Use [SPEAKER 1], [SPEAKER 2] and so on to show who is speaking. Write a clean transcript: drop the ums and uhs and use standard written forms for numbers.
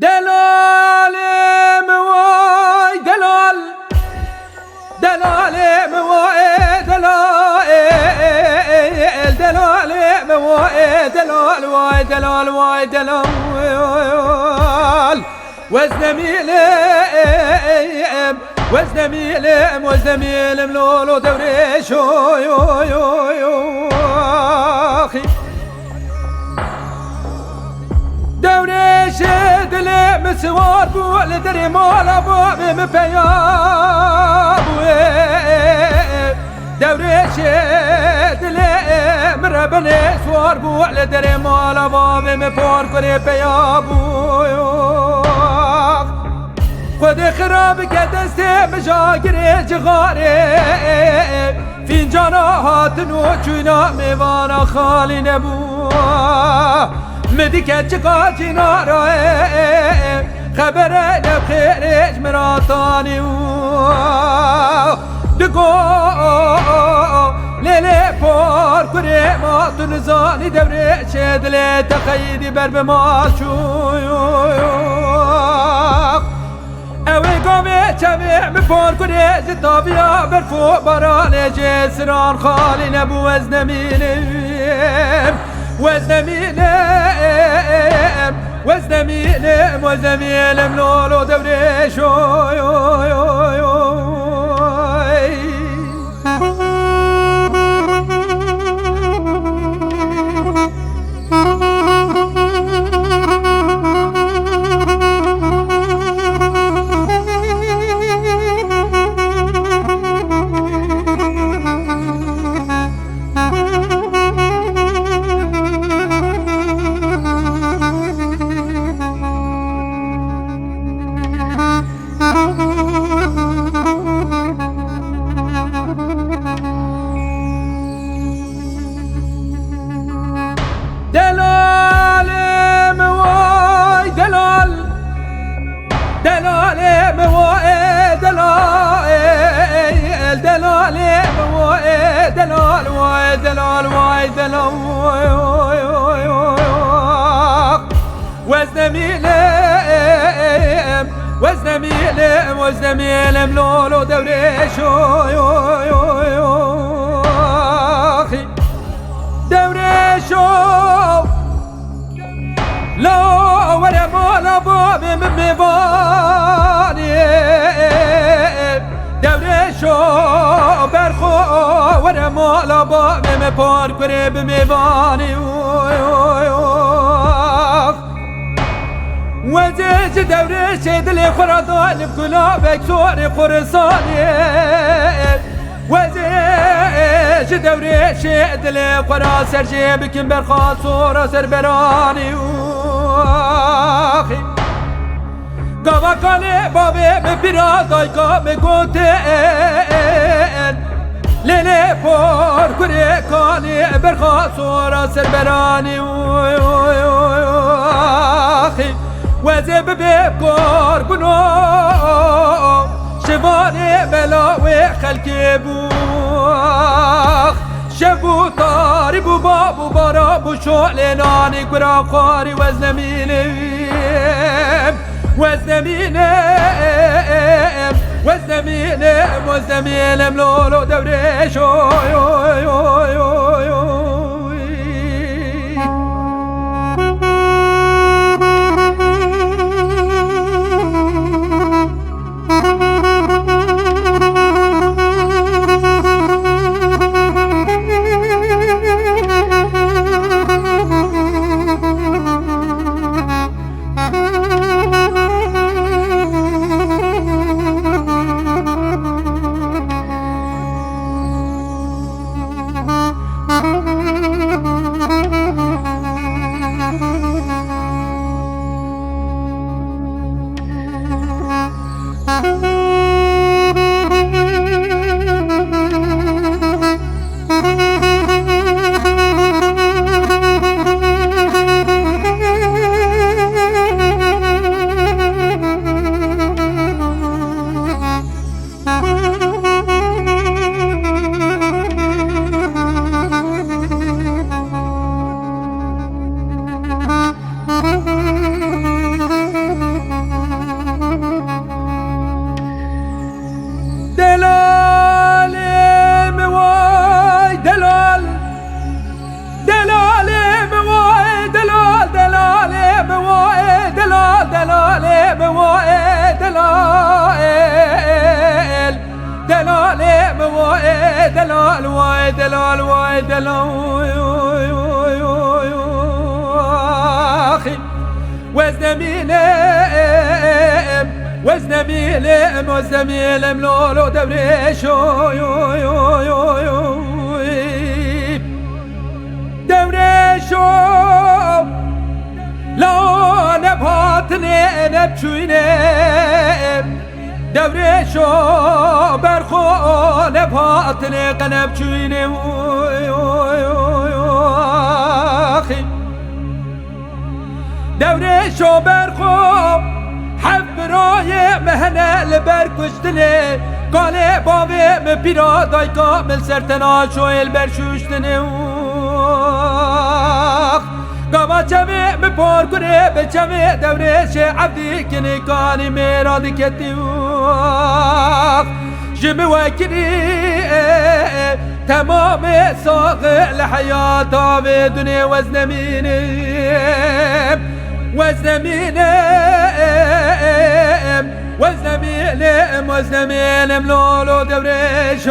[SPEAKER 1] دلال موای دلال دلال موای دلال دلال موای دلال وای دلال وای دلال وزنميلم وزنميلم وزنميلم لولو دوريش اخي دوريش دلي مسوار بول دري مالا باب مبياب دوريش دلي مربني سوار بول دري مالا باب مبار كري بياب خود خراب كدسته مشاكري جغاري فينجانا هاتنو چوينا ميوانا خالي نبو مديكة چقا جنارا خبره نبخيرش مراتاني دقو ليلي بار كري ما تنزاني دوري شدلي تخيدي برب ما شويوخ اوي قومي چمي مفور كري زتابيا برفو براني جسران خالي نبو وزنميلم وزنميلم وزنميلم وزنميلم لولو دوري شوي دلال موای دلال دلال موای دلال دلال موای دلال وای دلال وای دلال وزنميلم وزنميلم وزنميلم لولو دوري شوي دوري شو لا ورا مالا باب ميواني دوري شو برخو ورا مالا باب مبار قريب ميواني وزيج دوري شدلي خرطاني بقلابك سوري خرصاني وزيج دوري شدلي قرا سرجي بكم برخا صورة سربراني اخي قوا كالي بابي مبراداي قامي قوتين ليلي بور كوري كالي برخا صورة سربراني اخي وزي ببيبكور بنو شفاني بلاوي خلقي بوخ شبو طاري بو بابو بارابو شعلناني قرا خاري وزنميلم وزنميلم وزنميلم وزنميلم لولو دوري شوي
[SPEAKER 2] Uh-huh.
[SPEAKER 1] واي دلال واي دلال اخي وزن ميلم وزن ميلم وزن ميلم لولو دوريشو دوريشو لا نبهاتني نبچوينم دوريشو برخو نبهاتني قنبچوينم اخي دوريشو برخو حبراي مهنه لبركشتني قالي بابي مبيرا داي كامل سرتنا شويل برشوشتني قاما چمي بپار کنه بچمي دورش عبدي کني كاني ميرا دكتي جمي وكري تمام ساق الحياة بدني وزن مينم وزن مينم وزن مينم وزن مينم لولو دورش